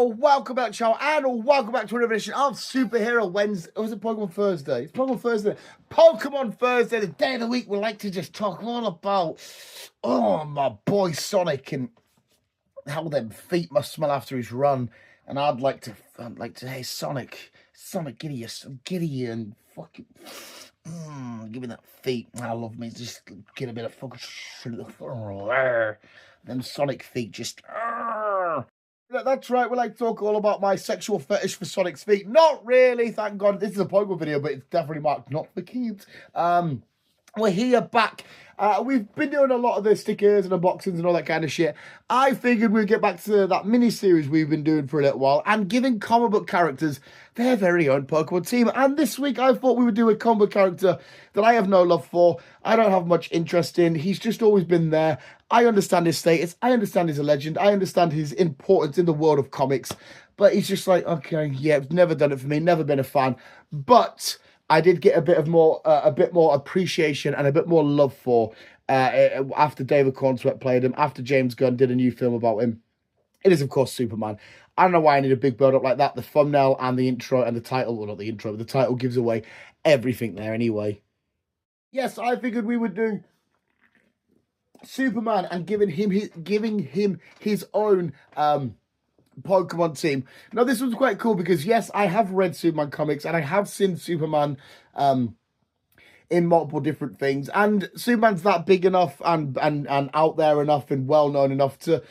people, welcome back to the channel and welcome back to another edition of Superhero Wednesday. Or was it Pokemon Thursday? It's Pokemon Thursday. Pokemon Thursday, the day of the week we like to just talk all about, my boy Sonic and how them feet must smell after his run. And I'd like to, hey Sonic, giddy and fucking, give me that feet. I love me. Just get a bit of fucking, them Sonic feet just. That's right, we like to talk all about my sexual fetish for Sonic's feet. Not really, thank God. This is a Pokemon video, but it's definitely marked not for kids. We're here back. We've been doing a lot of the stickers and unboxings and all that kind of shit. I figured we'd get back to that mini-series we've been doing for a little while and giving comic book characters their very own Pokemon team. And this week I thought we would do a comic book character that I have no love for. I don't have much interest in. He's just always been there. I understand his status. I understand he's a legend. I understand his importance in the world of comics. But he's just like, okay, yeah, never done it for me. Never been a fan. But I did get a bit more appreciation and a bit more love for after David Cornsweet played him, after James Gunn did a new film about him. It is, of course, Superman. I don't know why I need a big build-up like that. The thumbnail and the intro and the title, well, not the intro, but the title gives away everything there anyway. Yes, I figured we would do Superman and giving him his own Pokemon team. Now, this was quite cool because, yes, I have read Superman comics and I have seen Superman in multiple different things. And Superman's that big enough and out there enough and well-known enough to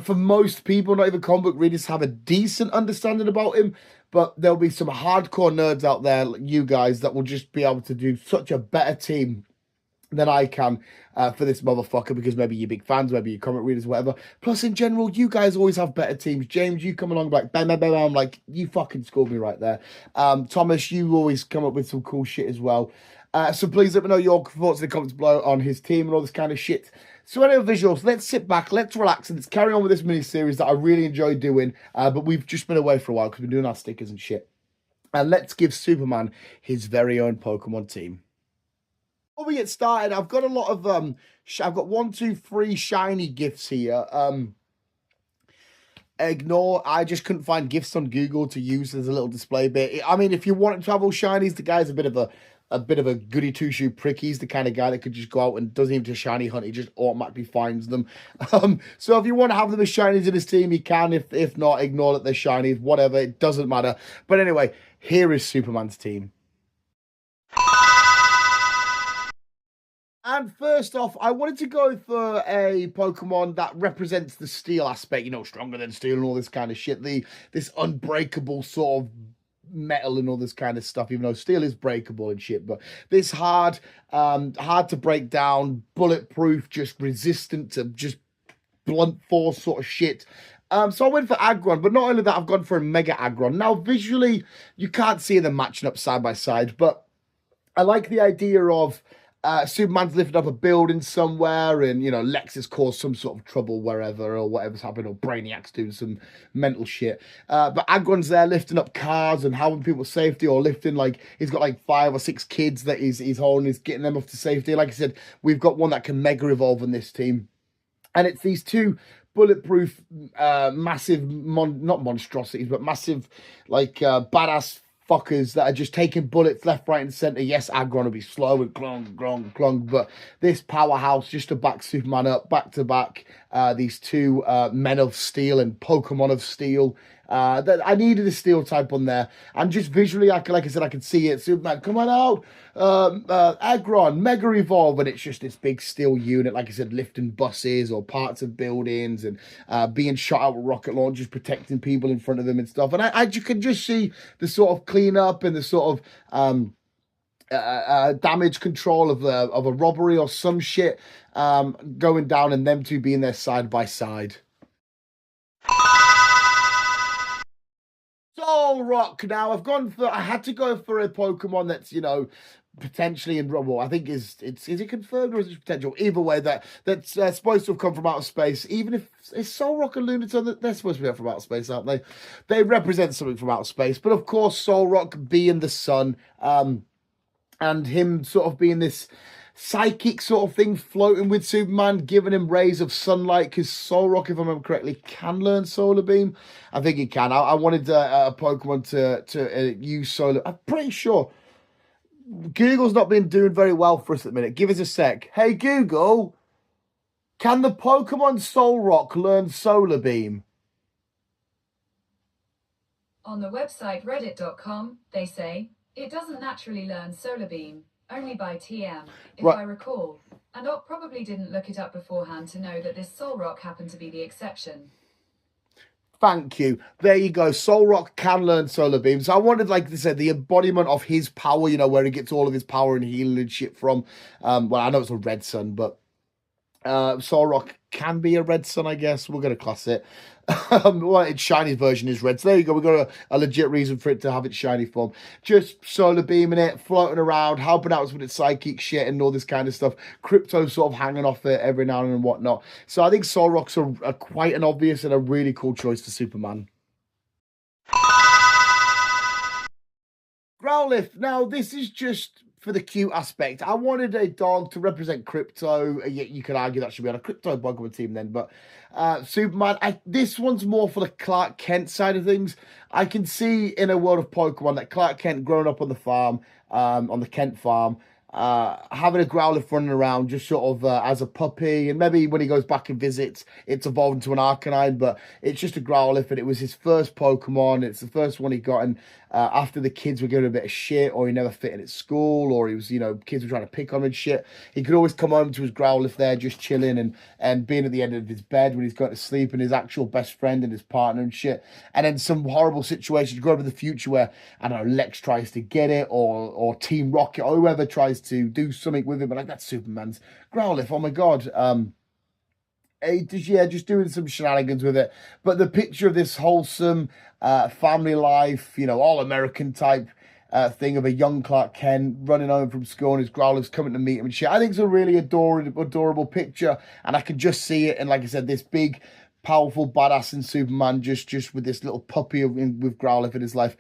for most people, not even comic book readers, have a decent understanding about him. But there'll be some hardcore nerds out there, like you guys, that will just be able to do such a better team than I can for this motherfucker, because maybe you're big fans, maybe you're comic readers, whatever. Plus, in general, you guys always have better teams. James, you come along like, bam, bam, bam, bam, like, you fucking scored me right there. Thomas, you always come up with some cool shit as well. So please let me know your thoughts in the comments below on his team and all this kind of shit. So anyway, visuals, let's sit back, let's relax, and let's carry on with this mini-series that I really enjoy doing, but we've just been away for a while because we've been doing our stickers and shit. And let's give Superman his very own Pokemon team. Before we get started, I've got a lot of I've got 1, 2, 3 shiny gifts here. Ignore, I just couldn't find gifts on Google to use as a little display bit. I mean, if you want to have all shinies, the guy's a bit of a goody two shoe prick. He's the kind of guy that could just go out and doesn't even do shiny hunt. He just automatically finds them. So if you want to have them as shinies in his team, you can. If not, ignore that they're shinies. Whatever, it doesn't matter. But anyway, here is Superman's team. And first off, I wanted to go for a Pokemon that represents the steel aspect, you know, stronger than steel and all this kind of shit. This unbreakable sort of metal and all this kind of stuff, even though steel is breakable and shit. But this hard to break down, bulletproof, just resistant to just blunt force sort of shit. So I went for Aggron, but not only that, I've gone for a Mega Aggron. Now, visually, you can't see them matching up side by side, but I like the idea of Superman's lifted up a building somewhere and, you know, Lex has caused some sort of trouble wherever or whatever's happened, or Brainiac's doing some mental shit. But Aggron's there lifting up cars and helping people safety, or lifting, like, he's got like 5 or 6 kids that he's holding, he's getting them off to safety. Like I said, we've got one that can Mega Evolve in this team. And it's these 2 bulletproof, massive, not monstrosities, but massive, like, badass fuckers that are just taking bullets left, right, and centre. Yes, Aggron will be slow and clong, but this powerhouse just to back Superman up, back to back, these 2 men of steel and Pokemon of steel. That I needed a steel type on there, and just visually, like I said, I could see it. Superman, come on out, Aggron, Mega Evolve, and it's just this big steel unit, like I said, lifting buses or parts of buildings and being shot out with rocket launchers, protecting people in front of them and stuff. And you can just see the sort of cleanup and the sort of damage control of a robbery or some shit going down, and them 2 being there side by side. Solrock. Now, I had to go for a Pokemon that's, you know, potentially in Rumble. I think is it confirmed or is it potential? Either way, that's supposed to have come from outer space. Even if is Solrock and Lunatone, they're supposed to be from outer space, aren't they? They represent something from outer space. But of course, Solrock being the sun, and him sort of being this psychic sort of thing floating with Superman, giving him rays of sunlight, because Solrock, if I remember correctly, can learn Solar Beam. I think he can. I wanted a Pokemon to use Solar. I'm pretty sure Google's not been doing very well for us at the minute. Give us a sec. Hey, Google, can the Pokemon Solrock learn Solar Beam? On the website reddit.com, they say, it doesn't naturally learn Solar Beam, only by TM, if I recall. And Ock probably didn't look it up beforehand to know that this Solrock happened to be the exception. Thank you. There you go. Solrock can learn Solar Beam. So I wanted, like I said, the embodiment of his power, where he gets all of his power and healing and shit from. Well, I know it's a red sun, but Solrock can be a red sun, I guess. We're going to class it. Well, its shiny version is red. So there you go. We've got a legit reason for it to have its shiny form. Just Solar Beaming it, floating around, helping out with its psychic shit and all this kind of stuff. Crypto sort of hanging off it every now and then and whatnot. So I think Solrock's a quite an obvious and a really cool choice for Superman. Growlithe. Now, this is just for the cute aspect. I wanted a dog to represent Crypto. Yet you could argue that should be on a Crypto Pokemon team then. But Superman, this one's more for the Clark Kent side of things. I can see in a world of Pokemon that Clark Kent growing up on the farm, on the Kent farm, having a Growlithe running around just sort of as a puppy, and maybe when he goes back and visits, it's evolved into an Arcanine, but it's just a Growlithe, and it was his first Pokemon. It's the first one he got, and after the kids were giving a bit of shit, or he never fit in at school, or he was, kids were trying to pick on him and shit, he could always come home to his Growlithe there, just chilling and being at the end of his bed when he's going to sleep, and his actual best friend and his partner and shit. And then some horrible situations go over the future where, I don't know, Lex tries to get it, or Team Rocket, or whoever tries to do something with him, but like, that's Superman's Growlithe, oh my god. Just doing some shenanigans with it. But the picture of this wholesome family life, all American type thing of a young Clark Kent running home from school and his Growlithe's coming to meet him and shit, I think it's a really adorable picture, and I can just see it. And like I said, this big, powerful, badass in Superman just with this little puppy with Growlithe in his life.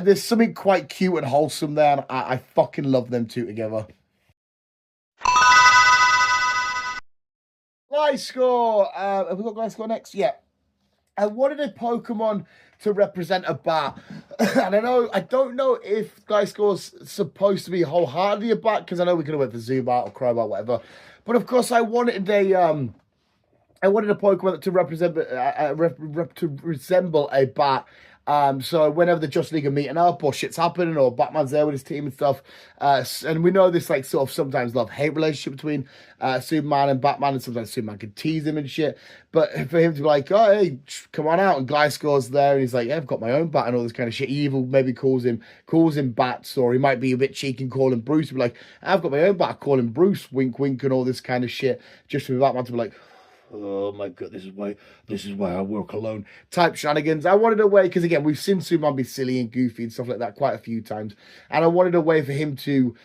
There's something quite cute and wholesome there, and I fucking love them two together. Gliscor. Have we got Gliscor next? Yeah. I wanted a Pokemon to represent a bat. And I don't know if Gliscor's supposed to be wholeheartedly a bat, because I know we could have went for Zubat or Crobat, whatever. But of course, I wanted a Pokemon to resemble a bat. So whenever the Justice League are meeting up or shit's happening or Batman's there with his team and stuff, and we know this like sort of sometimes love-hate relationship between Superman and Batman, and sometimes Superman can tease him and shit, but for him to be like, oh hey, come on out, and Gliscor's there and he's like, yeah, I've got my own bat and all this kind of shit. Evil maybe calls him Bats, or he might be a bit cheeky and call him Bruce, and be like, I've got my own bat, call him Bruce, wink wink, and all this kind of shit, just for Batman to be like, oh my god, this is why I work alone type shenanigans. I wanted a way, because again, we've seen Superman be silly and goofy and stuff like that quite a few times, and I wanted a way for him to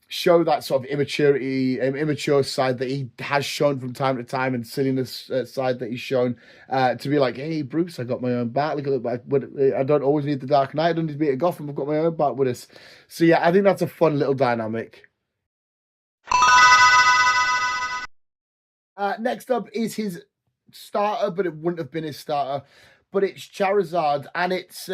show that sort of immature side that he has shown from time to time, and silliness side that he's shown, to be like, hey Bruce, I got my own bat, look at it, I don't always need the Dark Knight, I don't need to be at Gotham, I've got my own bat with us. So yeah, I think that's a fun little dynamic. Next up is his starter, but it wouldn't have been his starter. But it's Charizard, and it's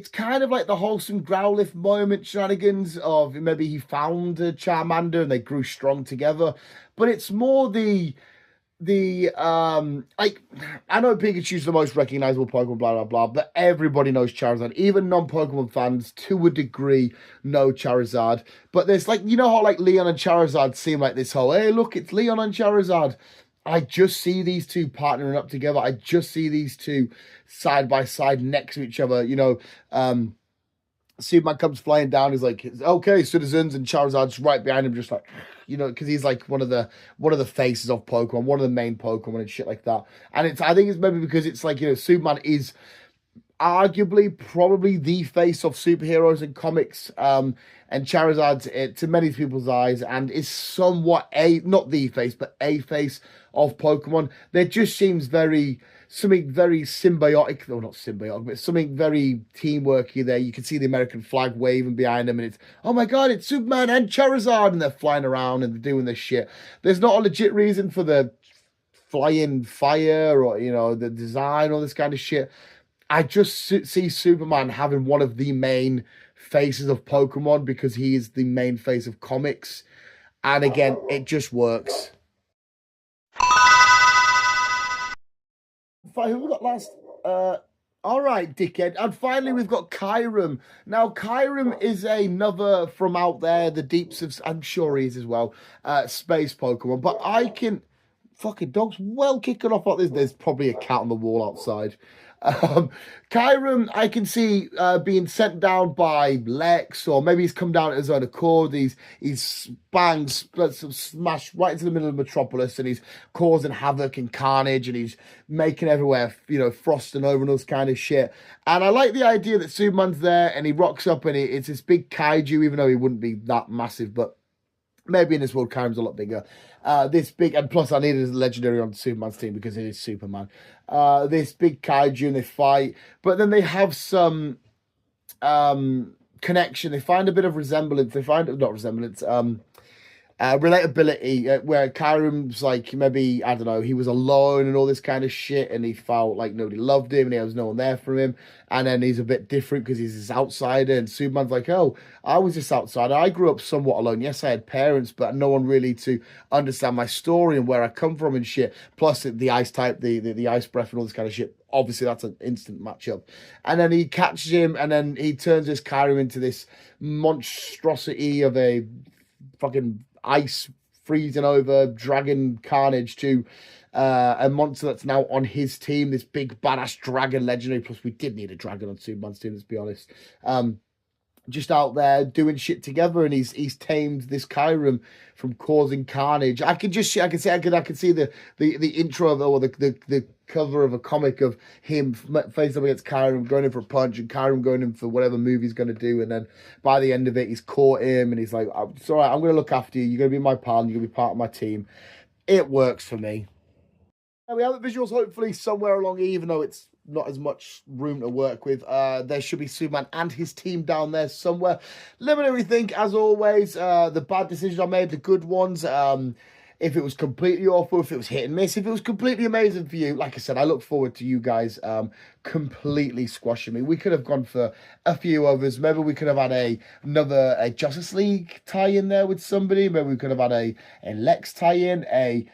kind of like the wholesome Growlithe moment shenanigans of maybe he found a Charmander and they grew strong together. But it's more like, I know Pikachu's the most recognizable Pokemon, blah blah blah, but everybody knows Charizard. Even non-Pokemon fans to a degree know Charizard. But there's like, how like Leon and Charizard seem like this whole, hey look, it's Leon and Charizard. I just see these two partnering up together. I just see these two side by side next to each other. Superman comes flying down. He's like, okay, citizens, and Charizard's right behind him, just like, because he's like one of the faces of Pokemon, one of the main Pokemon and shit like that. And I think it's maybe because it's like, Superman is arguably probably the face of superheroes in comics, and Charizard, to many people's eyes, and is somewhat not the face, but a face of Pokemon. There just seems very something very symbiotic, though not symbiotic, but something very teamworky there. You can see the American flag waving behind them, and it's, oh my god, it's Superman and Charizard, and they're flying around and they're doing this shit. There's not a legit reason for the flying fire or, you know, the design, all this kind of shit. I just see Superman having one of the main faces of Pokemon because he is the main face of comics. And again, it just works. Who have we got last? All right, dickhead. And finally, we've got Kyurem. Now, Kyurem is another from out there, the deeps of, I'm sure he is as well, space Pokemon. But I can, fucking dog's well kicking off like this. There's probably a cat on the wall outside. Kyurem, I can see being sent down by Lex, or maybe he's come down at his own accord. He's smashed right into the middle of Metropolis, and he's causing havoc and carnage, and he's making everywhere, you know, frosting over and all this kind of shit. And I like the idea that Superman's there, and he rocks up, and it's this big kaiju, even though he wouldn't be that massive, but maybe in this world, Kyurem's a lot bigger. This big, and plus I needed a legendary on Superman's team because it is Superman. This big kaiju, and they fight, but then they have some connection. They find a bit of resemblance. They find, not resemblance, relatability, where Kyurem's like, maybe, I don't know, he was alone and all this kind of shit, and he felt like nobody loved him and there was no one there for him, and then he's a bit different because he's this outsider, and Superman's like, oh, I was this outsider, I grew up somewhat alone. Yes, I had parents, but no one really to understand my story and where I come from and shit. Plus the ice type, the ice breath and all this kind of shit. Obviously that's an instant matchup. And then he catches him, and then he turns this Kyurem into this monstrosity of a fucking ice freezing over dragon carnage to a monster that's now on his team, this big badass dragon legendary. Plus we did need a dragon on Superman's team, let's be honest. Just out there doing shit together, and he's tamed this Kyurem from causing carnage. I could see the intro of, or the cover of a comic of him facing up against Kyurem, going in for a punch, and Kyurem going in for whatever move he's going to do, and then by the end of it, he's caught him, and he's like, it's all right, I'm going to look after you, you're going to be my pal, and you're going to be part of my team. It works for me. We have the visuals hopefully somewhere along here, even though it's not as much room to work with. There should be Superman and his team down there somewhere. Let me know what you think, as always. The bad decisions I made, the good ones. If it was completely awful, if it was hit and miss, if it was completely amazing for you. Like I said, I look forward to you guys completely squashing me. We could have gone for a few others. Maybe we could have had another Justice League tie-in there with somebody. Maybe we could have had a Lex tie-in, a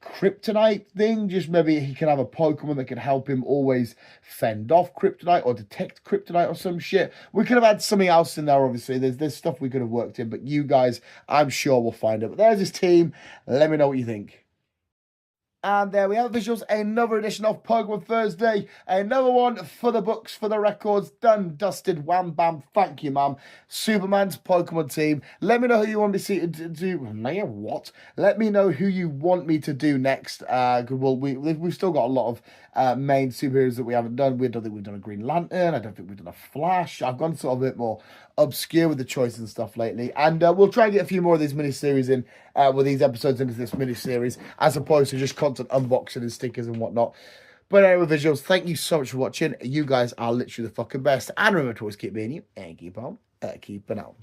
kryptonite thing. Just maybe he can have a Pokemon that can help him always fend off kryptonite or detect kryptonite or some shit. We could have had something else in there, obviously. There's stuff we could have worked in, but you guys, I'm sure will find it. But there's his team. Let me know what you think. And there we have visuals, another edition of Pokemon Thursday, another one for the books, for the records, done, dusted, wham, bam, thank you, ma'am. Superman's Pokemon team. Let me know who you want me to do, what? Let me know who you want me to do next, well, we've still got a lot of main superheroes that we haven't done. We don't think we've done a Green Lantern, I don't think we've done a Flash. I've gone sort of a bit more obscure with the choices and stuff lately, and we'll try and get a few more of these mini-series in, with these episodes into this mini-series, as opposed to just constant unboxing and stickers and whatnot. But anyway, visuals, thank you so much for watching. You guys are literally the fucking best, and remember to always keep being you, and keep on keeping on.